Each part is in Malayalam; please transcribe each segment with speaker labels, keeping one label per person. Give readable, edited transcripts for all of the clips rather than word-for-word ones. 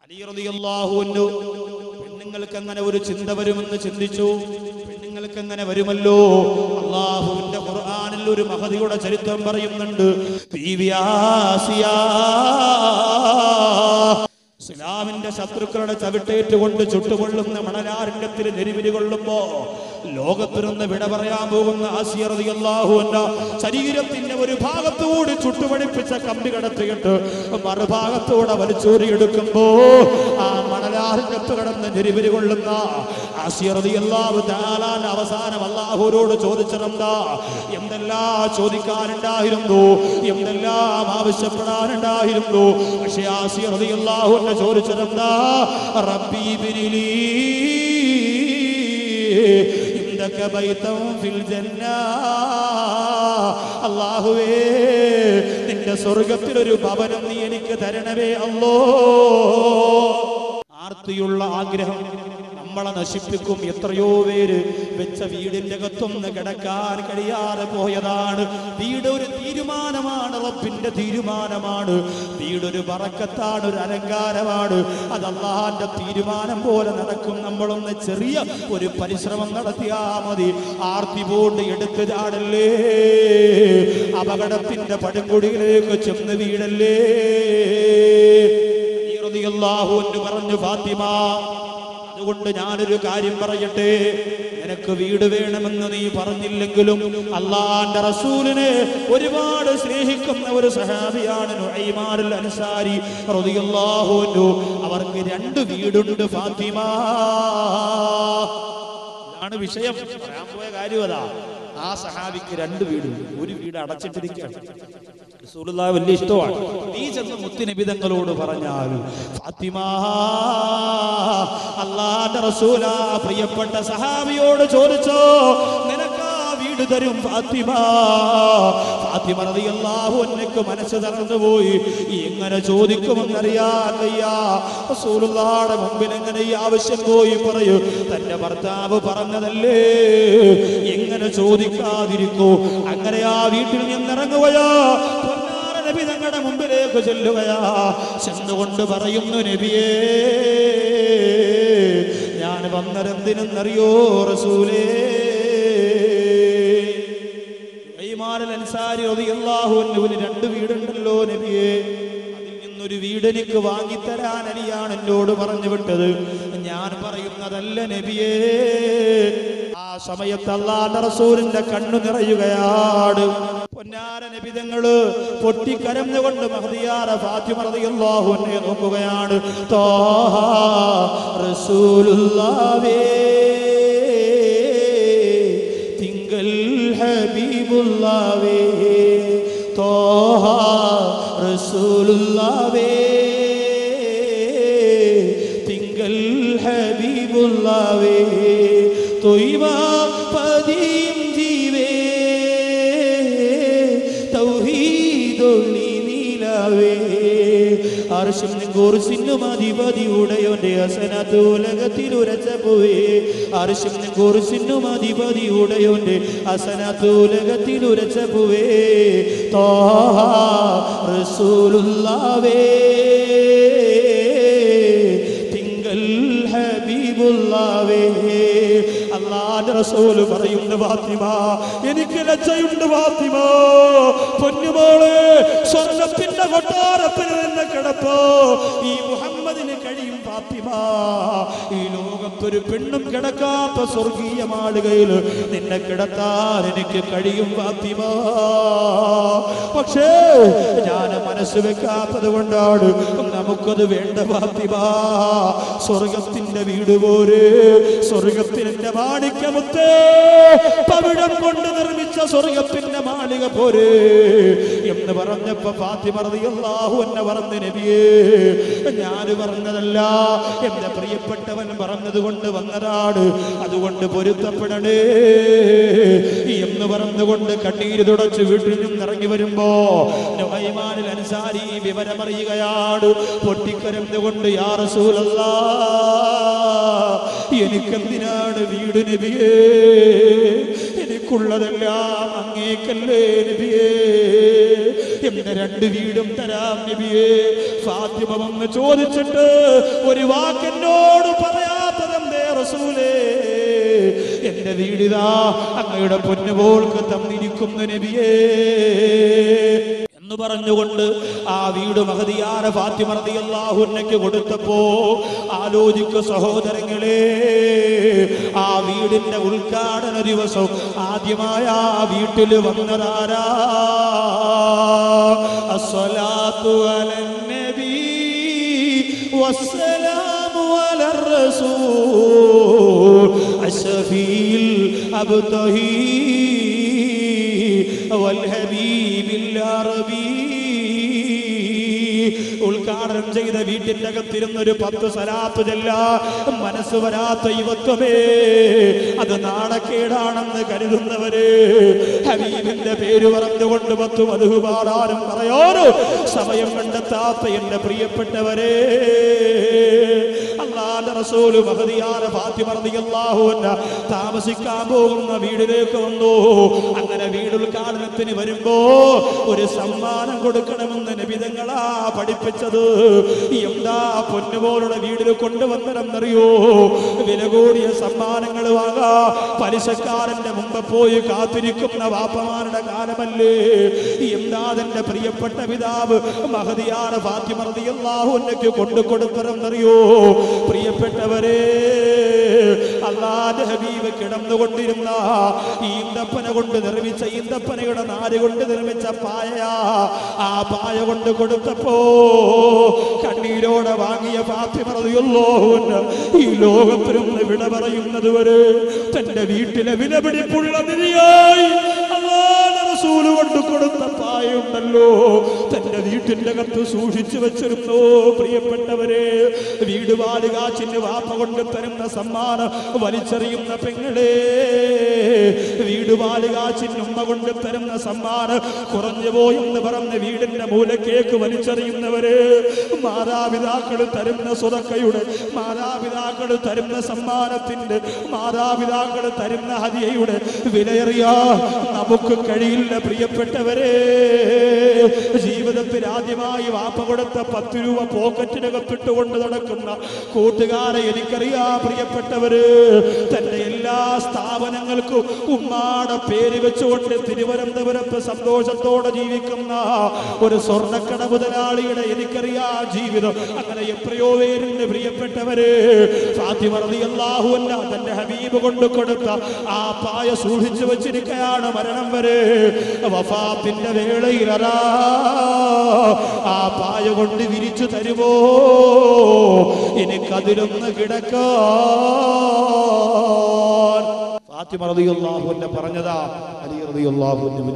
Speaker 1: അലി റളിയല്ലാഹു അൻഹു പെണ്ണുങ്ങൾക്ക് അങ്ങനെ ഒരു ചിന്ത വരുമെന്ന് ചിന്തിച്ചു. പെണ്ണുങ്ങൾക്ക് അങ്ങനെ വരുമല്ലോ. അല്ലാഹുവിന്റെ ഖുർആനിൽ ഒരു മഹദിയുടെ ചരിത്രം പറയുന്നുണ്ട്. ബീവി ആസിയ ഇസ്ലാമിന്റെ ശത്രുക്കളുടെ ചവിട്ടേറ്റുകൊണ്ട് ചുട്ടുകൊള്ളുന്ന മണലാരണ്യത്തിൽ നെരിവിരി കൊള്ളുമ്പോ ലോകത്തിരുന്ന് വിട പറയാൻ പോകുന്ന ആസിയ റളിയല്ലാഹു അൻഹ ശരീരത്തിന്റെ ഒരു ഭാഗത്തോട് ചുട്ടുപടിപ്പിച്ച കമ്പി കടത്തിയിട്ട് മറുഭാഗത്തോടെ വലിച്ചൂരിയെടുക്കുമ്പോ ആ മണലാരണ്യത്ത് കടന്ന് നെരിവിരി കൊള്ളുന്ന ആസിയ റളിയല്ലാഹു തആല അവസാനം അല്ലാഹുവോട് ചോദിച്ചതെന്താ? എന്തെല്ലാം ചോദിക്കാനുണ്ടായിരുന്നു, എന്തെല്ലാം ആവശ്യപ്പെടാനുണ്ടായിരുന്നു. പക്ഷേ ആസിയ റളിയല്ലാഹു അൻഹ ചോദിച്ചതെന്താ? റബ്ബി ബിനിലി ഇൻദക ബൈതൻ ഫിൽ ജന്ന. അല്ലാഹുവേ, നിന്റെ സ്വർഗ്ഗത്തിൽ ഒരു ഭവനം നീ എനിക്ക് തരണമേ അല്ലാ. ആർത്തിയുള്ള ആഗ്രഹം നമ്മളെ നശിപ്പിക്കും. എത്രയോ പേര് വെച്ച വീടിന്റെ അകത്തൊന്ന് കിടക്കാൻ കഴിയാതെ പോയതാണ്. വീട് ഒരു തീരുമാനമാണ്, റബ്ബിന്റെ തീരുമാനമാണ്. വീടൊരു ബറക്കത്താണ്, ഒരു അലങ്കാരമാണ്. അത് അല്ലാഹുവിന്റെ തീരുമാനം പോലെ നടക്കും. നമ്മളൊന്ന് ചെറിയ ഒരു പരിശ്രമം നടത്തിയാ മതി. ആർത്തി പോണ്ട് എടുത്തു ചാടല്ലേ, അപകടത്തിന്റെ പടുകുടിയിലേക്ക് ചെന്ന് വീടല്ലേ. റളിയല്ലാഹു അൻഹു പറഞ്ഞു, ഫാത്തിമ, അതുകൊണ്ട് ഞാനൊരു കാര്യം പറയട്ടെ. നിനക്ക് വീട് വേണമെന്ന് നീ പറഞ്ഞില്ലെങ്കിലും അല്ലാഹുവിന്റെ റസൂലിനെ ഒരുപാട് സ്നേഹിക്കുന്ന ഒരു സഹാബിയാണ് നുഐമാനുൽ അൻസാരി റളിയല്ലാഹു അൻഹു. അവർക്ക് 2 വീടുണ്ട് ഫാത്തിമ. ഇതാണ് വിഷയം. പറയാൻ പോയ കാര്യം അതാ. ആ സഹാബിക്ക് 2 വീടുണ്ട്. ഒരു വീട് അടച്ചിട്ടിരിക്കുകയാണ്. റസൂലുള്ളാഹി വലിയ ഇഷ്ടമാണ്. നീ ചെന്ന് മുത്തുനബി തങ്ങളോട് പറഞ്ഞാൽ, ഫാത്തിമ, അല്ലാഹുവിന്റെ റസൂലാ പ്രിയപ്പെട്ട സഹാബിയോട് ചോദിച്ചോ, നിനക്ക് ആ വീട് തരും ഫാത്തിമ. ഫാത്തിമ റളിയല്ലാഹു അൻഹയ്ക്ക് മനസ്സ് തളർന്നുപോയി. എങ്ങനെ ചോദിക്കുമെന്നറിയാൻ വയ്യ. റസൂലുള്ളാഹിയുടെ മുമ്പിൽ എങ്ങനെ ഈ ആവശ്യം പോയി പറയൂ? തന്റെ ഭർത്താവ് പറഞ്ഞതല്ലേ, എങ്ങനെ ചോദിക്കാതിരിക്കൂ? അങ്ങനെ ആ വീട്ടിൽ നിന്നിറങ്ങുകയാ. നബി തങ്ങളുടെ മുമ്പിലേക്ക് ചെല്ലുകയാ. ചെന്നുകൊണ്ട് പറയുന്നു, നബിയേ, ഞാൻ വന്നതെന്തിനെന്നറിയോ റസൂലേ? നുഐമാനുൽ അൻസാരി റളിയല്ലാഹു അൻഹുവിന് 2 വീടുണ്ടല്ലോ നബിയേ. അതിൽ നിന്നൊരു വീട് എനിക്ക് വാങ്ങിത്തരാൻ അലിയാണ് എന്നോട് പറഞ്ഞു വിട്ടത്. ഞാൻ പറയുന്നതല്ല നബിയേ. ആ സമയത്ത് അല്ലാഹുവിന്റെ റസൂലിന്റെ കണ്ണു നിറയുകയാണ്. പൊന്നാര നബി തങ്ങള് പൊട്ടിക്കരഞ്ഞുകൊണ്ട് മഹദിയായ ഫാത്തിമ റളിയല്ലാഹു അൻഹയെ നോക്കുകയാണ്. ത്വാഹ റസൂലുള്ളാഹി തിങ്കൽ ഹബീബുള്ളാഹി. ത്വാഹ റസൂലുള്ളാഹി തിങ്കൽ ഹബീബുള്ളാഹി. തൊയ്വ പതിയും ജീവേ തൗഹീദൊളി നീലാവേ. അർശിനും കുർസിനും അധിപതിയുടയോന്റെ ഹസനത്ത് ഉലകത്തിൽ ഉരച്ചപ്പോവേ. അർശിനും കുർസിനും അധിപതിയുടയോന്റെ ഹസനത്ത് ഉലകത്തിൽ ഉരച്ചപ്പോവേ. ത്വാഹ റസൂലുള്ളാഹി തിങ്കൽ ഹബീബുള്ളാഹി. അല്ലാഹുവിന്റെ റസൂൽ പറയുന്നു, ഫാത്തിമ, എനിക്ക് ലജ്ജയുണ്ട് ഫാത്തിമ. പൊന്നുമോളെ, സ്വർഗ്ഗത്തിന്റെ കൊട്ടാരത്തിൽ നിന്ന് കിടപ്പോ ഈ മുഹമ്മദിന് കഴിയും ഫാത്തിമ. ഈ ലോകത്തൊരു പെണ്ണും കിടക്കാത്ത സ്വർഗീയ മാളികയിൽ നിന്നെ കിടത്താൻ എനിക്ക് കഴിയും ഫാത്തിമ. പക്ഷേ ഞാൻ മനസ്സ് വെക്കാത്തത് കൊണ്ടാണ് നമുക്കത് വേണ്ട ഫാത്തിമ. സ്വർഗത്തിന്റെ വീട് പോരെ, സ്വർഗത്തിന്റെ മാണിക്യമുത്തേ, പവിഴം കൊണ്ട് നിർമ്മിച്ച സ്വർഗത്തിന്റെ മാളിക പോരെ എന്ന് പറഞ്ഞപ്പോ ഫാത്തിമ റളിയല്ലാഹു അൻഹ പറഞ്ഞു, നബിയേ, ഞാൻ പറഞ്ഞതല്ല, എന്റെ പ്രിയപ്പെട്ടവൻ പറഞ്ഞത് കൊണ്ട് വന്നതാണ്. അതുകൊണ്ട് പൊരുത്തപ്പെടണേ എന്ന് പറഞ്ഞുകൊണ്ട് കണ്ണീര് തുടച്ച് വീട്ടിൽ നിന്നിറങ്ങി വരുമ്പോ നുഐമാനുൽ അൻസാരി വിവരമറിയുകയാണ്. പൊട്ടിക്കരഞ്ഞുകൊണ്ട്, യാ റസൂലല്ലാഹ്, എനിക്കെന്തിനാണ് വീട് നബിയേ? എനിക്ക് എനിക്കുള്ളതെല്ലാം അങ്ങേക്കല്ലേ നബിയേ, എന്റെ 2 വീടും തരാം നബിയേ. ഫാത്തിമ വന്ന് ചോദിച്ചിട്ട് ഒരു വാക്കെന്നോട് പറയാത്തതെന്തേ റസൂലേ? എന്റെ വീടിതാ അങ്ങയുടെ പൊന്നുപോൾക്ക് തന്നിരിക്കുന്നു നബിയേ എന്ന് പറഞ്ഞുകൊണ്ട് ആ വീട് മഹദിയായ ഫാത്തിമ റളിയല്ലാഹു അൻഹയ്ക്ക് കൊടുത്തപ്പോ ആലോചിക്കു സഹോദരങ്ങളെ, ആ വീടിന്റെ ഉദ്ഘാടന ദിവസം ആദ്യമായ ആ വീട്ടിൽ വന്നതാരാ? അസ്സലാത്തു അലൻ നബി വസ്സലാമു അലർ റസൂൽ അശ്ഫീൽ അബ്തഹി ഉദ്ഘാടനം ചെയ്ത വീട്ടിന്റെ അകത്തിരുന്നൊരു 10 സലാത്ത് ചൊല്ലാ മനസ്സ് വരാത്ത യുവത്വമേ, അത് നാണക്കേടാണെന്ന് കരുതുന്നവര് ഹബീബിന്റെ പേര് പറഞ്ഞുകൊണ്ട് 10 മദ്ഹ് പാടാനും പറയാനോ സമയം കണ്ടെത്താത്ത എന്റെ പ്രിയപ്പെട്ടവരെ, അല്ലാഹുവിന്റെ റസൂൽ മഹദിയായ ഫാത്തിമ റളിയല്ലാഹു അൻഹ താമസിക്കാൻ പോകുന്ന വീടിലേക്ക് വന്നു. അങ്ങനെ വീട് ഉദ്ഘാടനത്തിന് വരുമ്പോ ഒരു സമ്മാനം കൊടുക്കണമെന്ന് നബി തങ്ങളാ പഠിപ്പിച്ചത്. എന്താ പൊന്നുപോലുള്ള വീടിൽ കൊണ്ടുവന്നതെന്നറിയോ? വില കൂടിയ സമ്മാനങ്ങൾ വാങ്ങാ പലിശക്കാരന്റെ മുമ്പ് പോയി കാത്തിരിക്കുന്ന വാപ്പമാരുടെ കാലമല്ലേ? എന്താ അതെന്റെ പ്രിയപ്പെട്ട പിതാവ് മഹദിയായ ഫാത്തിമ റളിയല്ലാഹു അൻഹയ്ക്ക് കൊണ്ടുകൊടുത്തതെന്നറിയോ? പ്രിയപ്പെട്ടവരെ, അല്ലാഹുവിന്റെ ഹബീബ് കിടന്നുകൊണ്ടിരുന്ന ഈന്തപ്പന കൊണ്ട് നിർമ്മിച്ച ഈന്തപ്പനയുടെ നാര് കൊണ്ട് നിർമ്മിച്ച പായ, ആ പായ കൊണ്ട് കൊടുത്തപ്പോ കണ്ണീരോടെ വാങ്ങിയ ഫാത്തിമ റളിയല്ലാഹു അൻഹ ഈ ലോകത്തിൽ നിന്ന് വിട പറയുന്നത് വരെ തന്റെ വീട്ടിലെ വിലപിടിപ്പുള്ള നിധിയായി അല്ലാഹുവിന്റെ റസൂൽ കൊണ്ട് കൊടുത്ത പായുണ്ടല്ലോ തന്റെ വീട്ടിന്റെ അകത്ത് സൂക്ഷിച്ചു വെച്ചിരുന്നു. പ്രിയപ്പെട്ടവരെ, വീട് വാലുകാച്ചിന് വാപ്പ കൊണ്ട് തരുന്ന സമ്മാനം വലിച്ചെറിയുന്ന പെങ്ങളെ, വീട് വാലുകാച്ചിന് ഉമ്മ കൊണ്ട് തരുന്ന സമ്മാനം കുറഞ്ഞു പോയെന്ന് പറഞ്ഞ് വീടിന്റെ മൂലക്കേക്ക് വലിച്ചെറിയുന്നവര്, മാതാപിതാക്കൾ തരുന്ന സ്വതക്കയുടെ, മാതാപിതാക്കൾ തരുന്ന സമ്മാനത്തിന്റെ, മാതാപിതാക്കൾ തരുന്ന ഹദിയയുടെ വിലയേറിയാ നമുക്ക് കഴിയില്ല. പ്രിയപ്പെട്ടവരെ, ജീവിതത്തിൽ ആദ്യമായി വാപ്പ കൊടുത്ത 10 രൂപ പോക്കറ്റിനകത്തിട്ടുകൊണ്ട് നടക്കുന്ന കൂട്ടുകാരെ എനിക്കറിയാം. പ്രിയപ്പെട്ടവര്, തന്റെ എല്ലാ സ്ഥാപനങ്ങൾക്കും ഉമ്മാടെ പേര് വെച്ചുകൊണ്ട് തിരുവനന്തപുരത്ത് സന്തോഷത്തോടെ ജീവിക്കുന്ന ഒരു സ്വർണ്ണക്കട മുതലാളിയുടെ എനിക്കറിയാം ജീവിതം. അങ്ങനെ എത്രയോ പേരുണ്ട്. പ്രിയപ്പെട്ടവര്, ഫാത്തിമ റളിയല്ലാഹു അൻഹ തന്റെ ഹബീബ് കൊണ്ട് കൊടുത്ത ആ പായ സൂക്ഷിച്ചു വെച്ചിരിക്കുകയാണ് മരണം വരെ. വഫാത്തിന്റെ വേളയിൽ അതാ ആ പായ കൊണ്ട് വിരിച്ചു തരുമോ എനിക്കതിലൊന്ന് കിടക്കാൻ? ഫാത്തിമ റളിയല്ലാഹു അൻഹ പറഞ്ഞതാ അലി റളിയല്ലാഹു അൻഹു.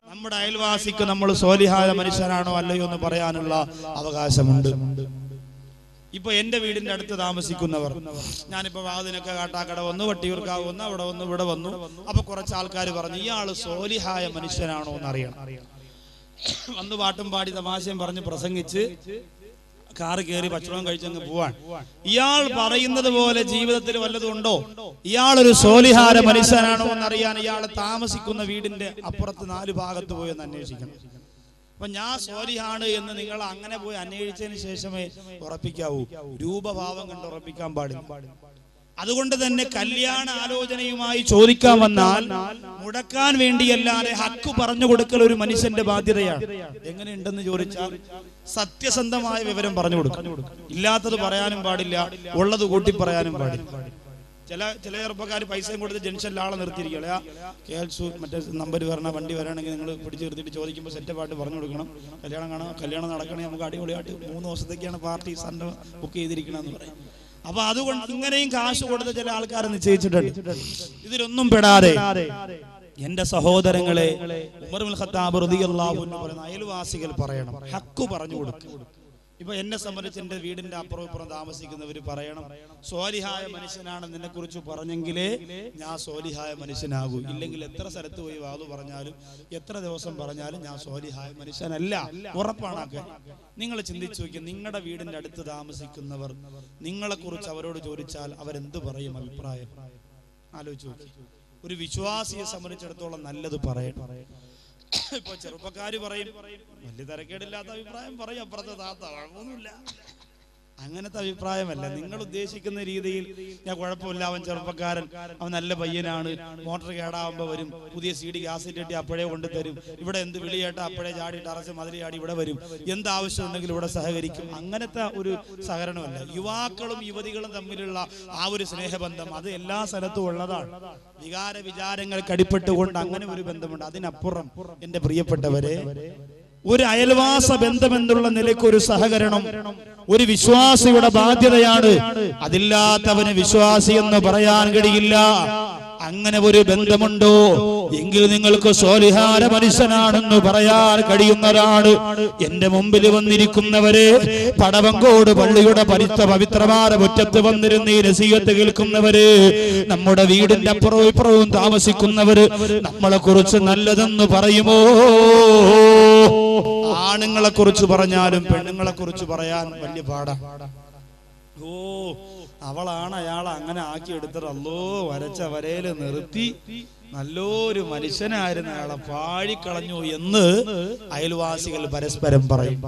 Speaker 1: നമ്മുടെ അയൽവാസിക്ക് നമ്മൾ സ്വാലിഹായ മനുഷ്യനാണോ അല്ലയോ എന്ന് പറയാനുള്ള അവകാശമുണ്ട്. ഇപ്പൊ എന്റെ വീടിന്റെ അടുത്ത് താമസിക്കുന്നവർ, ഞാനിപ്പോ വാതിനൊക്കെ കാട്ടാക്കട വന്നു, വട്ടിയൂർക്കാവ് വന്നു, അവിടെ വന്നു, ഇവിടെ വന്നു. അപ്പൊ കുറച്ച് ആൾക്കാർ പറഞ്ഞു ഇയാള് സ്വാലിഹായ മനുഷ്യനാണോ എന്ന് അറിയണം. വന്ന് പാട്ടും പാടി തമാശയും പറഞ്ഞ് പ്രസംഗിച്ച് കാറ് കയറി ഭക്ഷണം കഴിച്ചങ്ങ് പോവാൻ. ഇയാൾ പറയുന്നത് പോലെ ജീവിതത്തിൽ വല്ലതും ഉണ്ടോ? ഇയാളൊരു സ്വാലിഹായ മനുഷ്യനാണോ എന്നറിയാൻ ഇയാൾ താമസിക്കുന്ന വീടിന്റെ അപ്പുറത്ത് 4 ഭാഗത്ത് പോയി ഒന്ന് അന്വേഷിക്കണം. അപ്പൊ ഞാൻ സ്വാലിഹാണ് എന്ന് നിങ്ങൾ അങ്ങനെ പോയി അന്വേഷിച്ചതിന് ശേഷമേ ഉറപ്പിക്കാവൂ. രൂപഭാവം കണ്ട് ഉറപ്പിക്കാൻ പാടില്ല. അതുകൊണ്ട് തന്നെ കല്യാണ ആലോചനയുമായി ചോദിക്കാൻ വന്നാൽ മുടക്കാൻ വേണ്ടിയല്ലാതെ ഹക്ക് പറഞ്ഞു കൊടുക്കൽ ഒരു മനുഷ്യന്റെ ബാധ്യതയാണ്. എങ്ങനെയുണ്ടെന്ന് ചോദിച്ചാൽ സത്യസന്ധമായ വിവരം പറഞ്ഞു കൊടുക്കും. ഇല്ലാത്തത് പറയാനും പാടില്ല, ഉള്ളത് കൂട്ടി പറയാനും പാടില്ല. ചില ചെറുപ്പക്കാർ പൈസയും കൊടുത്ത് ജംഗ്ഷനിൽ ആളെ നിർത്തിയിരിക്കുക. കേൾസു മറ്റേ നമ്പർ വരണ വണ്ടി വരാണെങ്കിൽ നിങ്ങൾ പിടിച്ച് നിർത്തിയിട്ട് ചോദിക്കുമ്പോൾ സെറ്റപ്പായിട്ട് പറഞ്ഞു കൊടുക്കണം. കല്യാണം നടക്കണേ, നമുക്ക് അടിപൊളിയായിട്ട് 3 ദിവസത്തേക്കാണ് പാർട്ടി സൺഡേ ബുക്ക് ചെയ്തിരിക്കണമെന്ന് പറയും. അപ്പൊ അതുകൊണ്ട് ഇങ്ങനെയും കാശ് കൊടുത്ത ചില ആൾക്കാരെ നിശ്ചയിച്ചിട്ടുണ്ട്. ഇതിലൊന്നും പെടാതെ എന്റെ സഹോദരങ്ങളെ, ഉമർ ഇബ്നുൽ ഖത്താബ് റളിയല്ലാഹു അൻഹു പറയുന്ന അയൽവാസികൾ പറയണം, ഹക്ക് പറഞ്ഞു കൊടുക്കും. ഇപ്പൊ എന്നെ സംബന്ധിച്ച് എന്റെ വീടിന്റെ അപ്പുറം ഇപ്പുറം താമസിക്കുന്നവർ പറയണം, സ്വാലിഹായ മനുഷ്യനാണ് നിന്നെ കുറിച്ച് പറഞ്ഞെങ്കിലേ ഞാൻ സ്വാലിഹായ മനുഷ്യനാകൂ. ഇല്ലെങ്കിൽ എത്ര സ്ഥലത്ത് പോയി വാതു പറഞ്ഞാലും എത്ര ദിവസം പറഞ്ഞാലും ഞാൻ സ്വാലിഹായ മനുഷ്യനല്ല. ഉറപ്പാണ്. നിങ്ങൾ ചിന്തിച്ചു നോക്കിയ, നിങ്ങളുടെ വീടിന്റെ അടുത്ത് താമസിക്കുന്നവർ നിങ്ങളെ കുറിച്ച് അവരോട് ചോദിച്ചാൽ അവരെന്ത് പറയും? അഭിപ്രായം ആലോചിച്ച് നോക്കി. ഒരു വിശ്വാസിയെ സംബന്ധിച്ചിടത്തോളം നല്ലത് പറയണം. ഇപ്പൊ ചെറുപ്പക്കാര് പറയും വലിയ തിരക്കേടില്ലാത്ത അഭിപ്രായം പറയും, അപ്പുറത്തെ താത്ത കുഴപ്പമൊന്നുമില്ല. അങ്ങനത്തെ അഭിപ്രായമല്ല. നിങ്ങൾ ഉദ്ദേശിക്കുന്ന രീതിയിൽ ഞാൻ കുഴപ്പമില്ല, അവൻ ചെറുപ്പക്കാരൻ, അവൻ നല്ല പയ്യനാണ്, മോട്ടോർ കേടാവുമ്പോൾ വരും, പുതിയ CD ഗ്യാസിൻ്റെ ഇട്ടി അപ്പോഴേ കൊണ്ടുതരും, ഇവിടെ എന്ത് വിളിയേട്ടാ അപ്പോഴേ ചാടി ടറച്ച് മതിൽ ചാടി ഇവിടെ വരും, എന്താവശ്യം ഉണ്ടെങ്കിലും ഇവിടെ സഹകരിക്കും. അങ്ങനത്തെ ഒരു സഹകരണമല്ല. യുവാക്കളും യുവതികളും തമ്മിലുള്ള ആ ഒരു സ്നേഹബന്ധം അത് എല്ലാ സ്ഥലത്തും ഉള്ളതാണ്. വികാര വിചാരങ്ങൾക്ക് അടിപ്പെട്ടുകൊണ്ട് അങ്ങനെ ഒരു ബന്ധമുണ്ട്. അതിനപ്പുറം എൻ്റെ പ്രിയപ്പെട്ടവരെ, ഒരു അയൽവാസ ബന്ധമെന്നുള്ള നിലയ്ക്ക് ഒരു സഹകരണം ഒരു വിശ്വാസിയുടെ ബാധ്യതയാണ്. അതില്ലാത്തവന് വിശ്വാസി എന്ന് പറയാൻ കഴിയില്ല. അങ്ങനെ ഒരു ബന്ധമുണ്ടോ എങ്കിൽ നിങ്ങൾക്ക് സ്വാലിഹായ മനുഷ്യനാണെന്ന് പറയാൻ കഴിയുന്നതാണ്. എന്റെ മുമ്പിൽ വന്നിരിക്കുന്നവരെ, പടവങ്കോട് പള്ളിയുടെ പവിത്രമായ മുറ്റത്ത് വന്നിരുന്ന് ഈ നസീഹത്ത് കേൾക്കുന്നവര്, നമ്മുടെ വീടിന്റെ അപ്പുറവും ഇപ്പുറവും താമസിക്കുന്നവര് നമ്മളെ കുറിച്ച് നല്ലതെന്ന് പറയുമോ? ആണുങ്ങളെ കുറിച്ച് പറഞ്ഞാലും പെണ്ണുങ്ങളെ കുറിച്ച് പറയാൻ വലിയ പാടാ. ഓ, അവളാണ് അയാളെ അങ്ങനെ ആക്കിയെടുത്തത്, അല്ലോ വരച്ച വരയില് നിർത്തി, നല്ലൊരു മനുഷ്യനായിരുന്നു, അയാളെ പാഴിക്കളഞ്ഞു എന്ന് അയൽവാസികൾ പരസ്പരം പറയും.